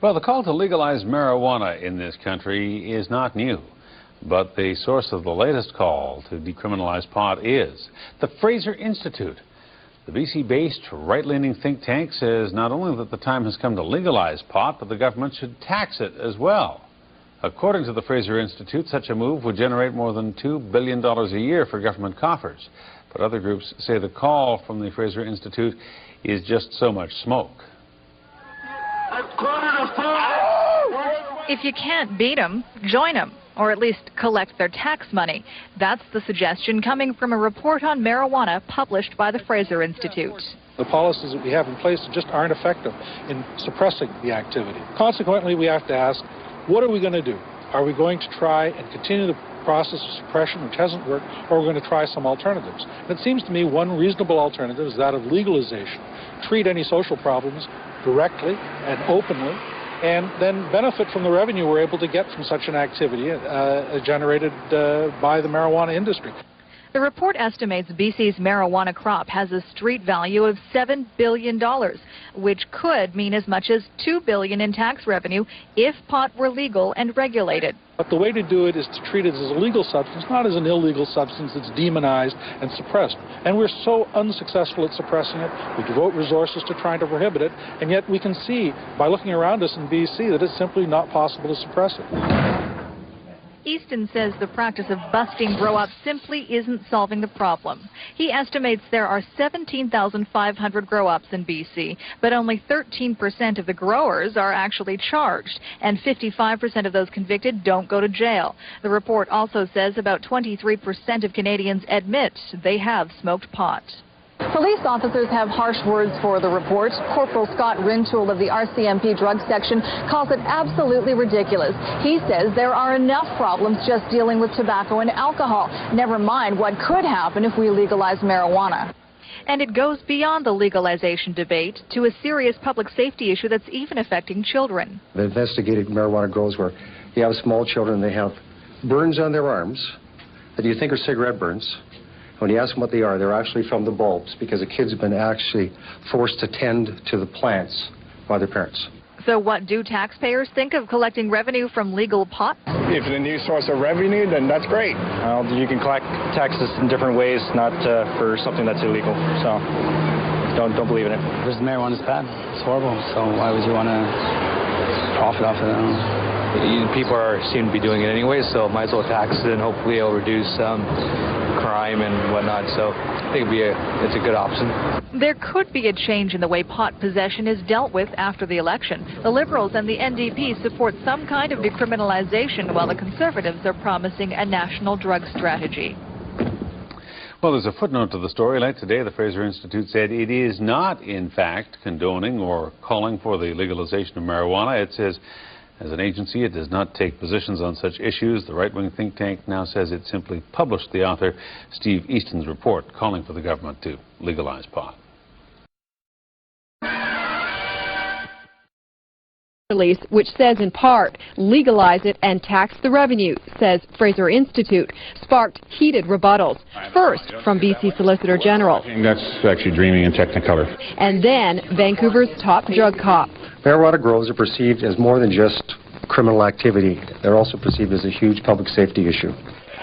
Well, the call to legalize marijuana in this country is not new, but the source of the latest call to decriminalize pot is the Fraser Institute. The BC-based right-leaning think tank says not only that the time has come to legalize pot, but the government should tax it as well. According to the Fraser Institute, such a move would generate more than $2 billion a year for government coffers. But other groups say the call from the Fraser Institute is just so much smoke. If you can't beat them, join them, or at least collect their tax money. That's the suggestion coming from a report on marijuana published by the Fraser Institute. The policies that we have in place just aren't effective in suppressing the activity. Consequently, we have to ask, what are we going to do? Are we going to try and continue the process of suppression, which hasn't worked, or are we going to try some alternatives? And it seems to me one reasonable alternative is that of legalization. Treat any social problems directly and openly, and then benefit from the revenue we're able to get from such an activity generated by the marijuana industry. The report estimates BC's marijuana crop has a street value of $7 billion, which could mean as much as $2 billion in tax revenue if pot were legal and regulated. But the way to do it is to treat it as a legal substance, not as an illegal substance that's demonized and suppressed. And we're so unsuccessful at suppressing it. We devote resources to trying to prohibit it, and yet we can see by looking around us in BC that it's simply not possible to suppress it. Easton says the practice of busting grow-ups simply isn't solving the problem. He estimates there are 17,500 grow-ups in BC, but only 13% of the growers are actually charged, and 55% of those convicted don't go to jail. The report also says about 23% of Canadians admit they have smoked pot. Police officers have harsh words for the report. Corporal Scott Rintoul of the RCMP drug section calls it absolutely ridiculous. He says there are enough problems just dealing with tobacco and alcohol, never mind what could happen if we legalize marijuana. And it goes beyond the legalization debate to a serious public safety issue that's even affecting children. The investigated marijuana grows where you have small children, they have burns on their arms that you think are cigarette burns. When you ask them what they are, they're actually from the bulbs because the kids have been actually forced to tend to the plants by their parents. So what do taxpayers think of collecting revenue from legal pot? If it's a new source of revenue, then that's great. You can collect taxes in different ways, not for something that's illegal. So don't believe in it. Because marijuana is bad. It's horrible. So why would you want to profit off of it? People seem to be doing it anyway, so might as well tax it, and hopefully it'll reduce crime and whatnot. So I think it's a good option. There could be a change in the way pot possession is dealt with after the election. The Liberals and the NDP support some kind of decriminalization, while the Conservatives are promising a national drug strategy. Well, there's a footnote to the story. Late today, the Fraser Institute said it is not, in fact, condoning or calling for the legalization of marijuana. It says, as an agency, it does not take positions on such issues. The right-wing think tank now says it simply published the author Steve Easton's report calling for the government to legalize pot. Release, which says in part, legalize it and tax the revenue, says Fraser Institute, sparked heated rebuttals. First, from BC Solicitor General. That's actually dreaming in Technicolor. And then Vancouver's top drug cop. Marijuana grows are perceived as more than just criminal activity. They're also perceived as a huge public safety issue.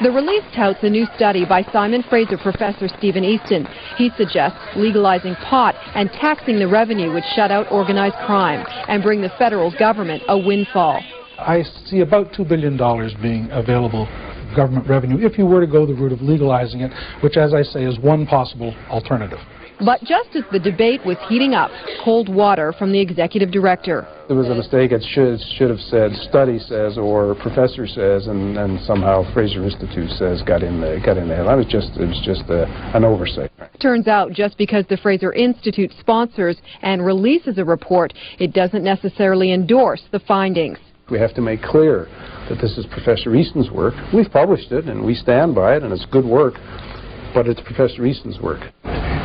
The release touts a new study by Simon Fraser professor Stephen Easton. He suggests legalizing pot and taxing the revenue would shut out organized crime and bring the federal government a windfall. I see about $2 billion being available government revenue if you were to go the route of legalizing it, which, as I say, is one possible alternative. But just as the debate was heating up, cold water from the executive director. There was a mistake. It should have said study says or professor says, and somehow Fraser Institute says got in there. It was just an oversight. Turns out just because the Fraser Institute sponsors and releases a report, it doesn't necessarily endorse the findings. We have to make clear that this is Professor Easton's work. We've published it and we stand by it, and it's good work, but it's Professor Easton's work.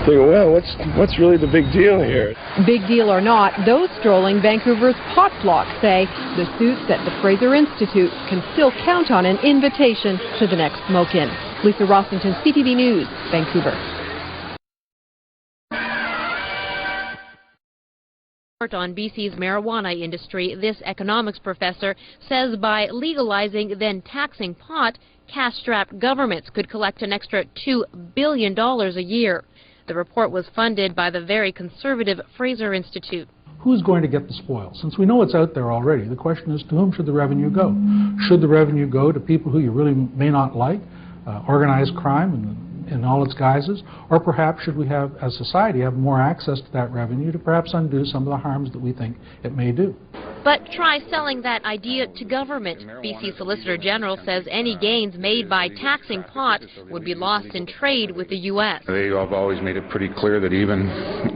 Think, well, what's really the big deal here? Big deal or not, those strolling Vancouver's pot block say the suits at the Fraser Institute can still count on an invitation to the next smoke-in. Lisa Rossington, CTV News, Vancouver. On BC's marijuana industry, this economics professor says by legalizing then taxing pot, cash-strapped governments could collect an extra $2 billion a year. The report was funded by the very conservative Fraser Institute. Who's going to get the spoil? Since we know it's out there already, the question is, to whom should the revenue go? Should the revenue go to people who you really may not like, organized crime in all its guises, or perhaps should we have, as society, have more access to that revenue to perhaps undo some of the harms that we think it may do? But try selling that idea to government. BC Solicitor General says any gains made by taxing pot would be lost in trade with the U.S. They have always made it pretty clear that even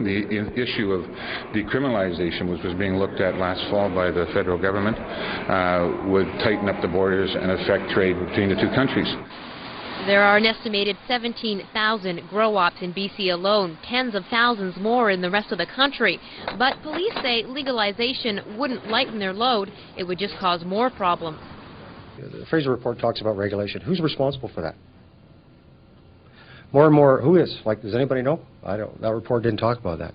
the issue of decriminalization, which was being looked at last fall by the federal government, would tighten up the borders and affect trade between the two countries. There are an estimated 17,000 grow-ops in BC alone, tens of thousands more in the rest of the country. But police say legalization wouldn't lighten their load, it would just cause more problems. The Fraser report talks about regulation. Who's responsible for that? More and more, who is? Like, does anybody know? I don't. That report didn't talk about that.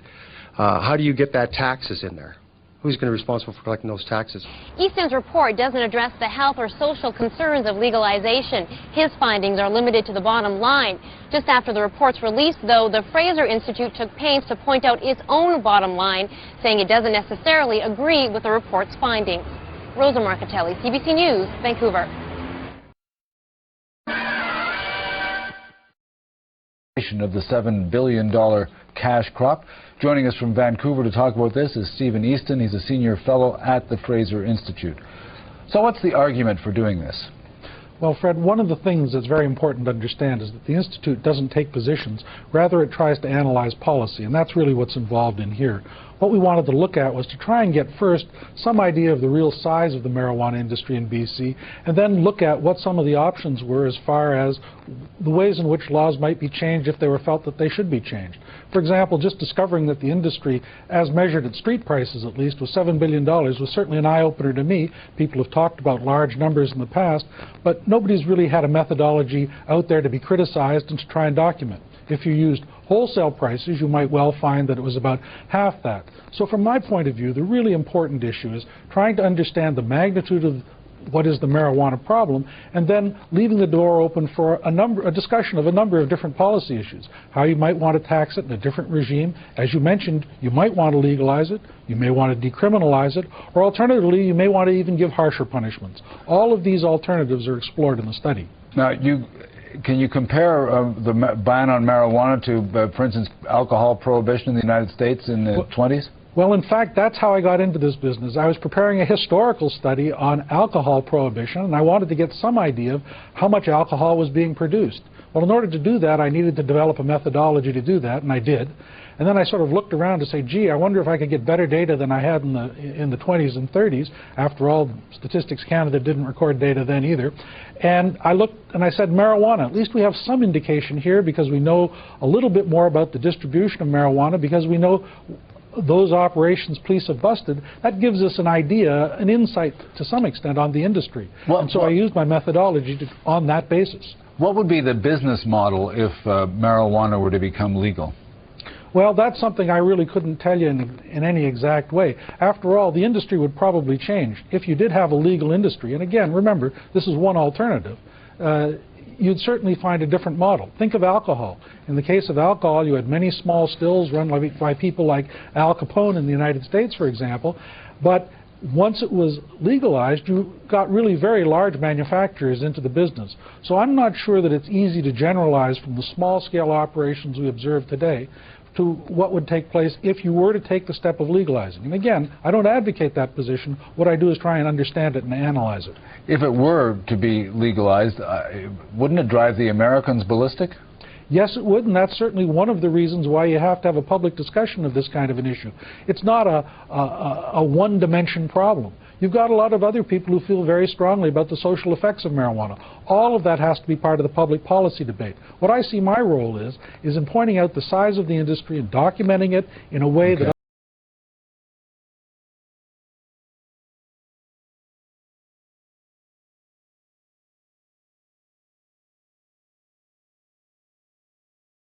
How do you get that taxes in there? Who's going to be responsible for collecting those taxes? Easton's report doesn't address the health or social concerns of legalization. His findings are limited to the bottom line. Just after the report's release, though, the Fraser Institute took pains to point out its own bottom line, saying it doesn't necessarily agree with the report's findings. Rosa Marcatelli, CBC News, Vancouver. Of the $7 billion cash crop. Joining us from Vancouver to talk about this is Stephen Easton. He's a senior fellow at the Fraser Institute. So what's the argument for doing this? Well, Fred, one of the things that's very important to understand is that the Institute doesn't take positions. Rather, it tries to analyze policy, and that's really what's involved in here. What we wanted to look at was to try and get first some idea of the real size of the marijuana industry in BC, and then look at what some of the options were as far as the ways in which laws might be changed if they were felt that they should be changed. For example, just discovering that the industry, as measured at street prices at least, was $7 billion was certainly an eye-opener to me. People have talked about large numbers in the past, but nobody's really had a methodology out there to be criticized and to try and document. If you used wholesale prices, you might well find that it was about half that. So from my point of view, the really important issue is trying to understand the magnitude of what is the marijuana problem, and then leaving the door open for a discussion of a number of different policy issues. How you might want to tax it in a different regime. As you mentioned, you might want to legalize it, you may want to decriminalize it, or alternatively, you may want to even give harsher punishments. All of these alternatives are explored in the study. Now, can you compare the ban on marijuana to, for instance, alcohol prohibition in the United States in the 20s? Well, in fact, that's how I got into this business. I was preparing a historical study on alcohol prohibition, and I wanted to get some idea of how much alcohol was being produced. Well, in order to do that, I needed to develop a methodology to do that, and I did. And then I sort of looked around to say, gee, I wonder if I could get better data than I had in the 20s and 30s. After all, Statistics Canada didn't record data then either. And I looked and I said, marijuana, at least we have some indication here because we know a little bit more about the distribution of marijuana, because we know those operations police have busted. That gives us an idea, an insight to some extent on the industry. And so I used my methodology on that basis. What would be the business model if marijuana were to become legal? Well, that's something I really couldn't tell you in any exact way. After all, the industry would probably change. If you did have a legal industry, and again, remember, this is one alternative, you'd certainly find a different model. Think of alcohol. In the case of alcohol, you had many small stills run by people like Al Capone in the United States, for example, but once it was legalized, you got really very large manufacturers into the business. So I'm not sure that it's easy to generalize from the small-scale operations we observe today to what would take place if you were to take the step of legalizing. And again, I don't advocate that position. What I do is try and understand it and analyze it. If it were to be legalized, wouldn't it drive the Americans ballistic? Yes, it would, and that's certainly one of the reasons why you have to have a public discussion of this kind of an issue. It's not a one-dimension problem. You've got a lot of other people who feel very strongly about the social effects of marijuana. All of that has to be part of the public policy debate. What I see my role is in pointing out the size of the industry and documenting it in a way that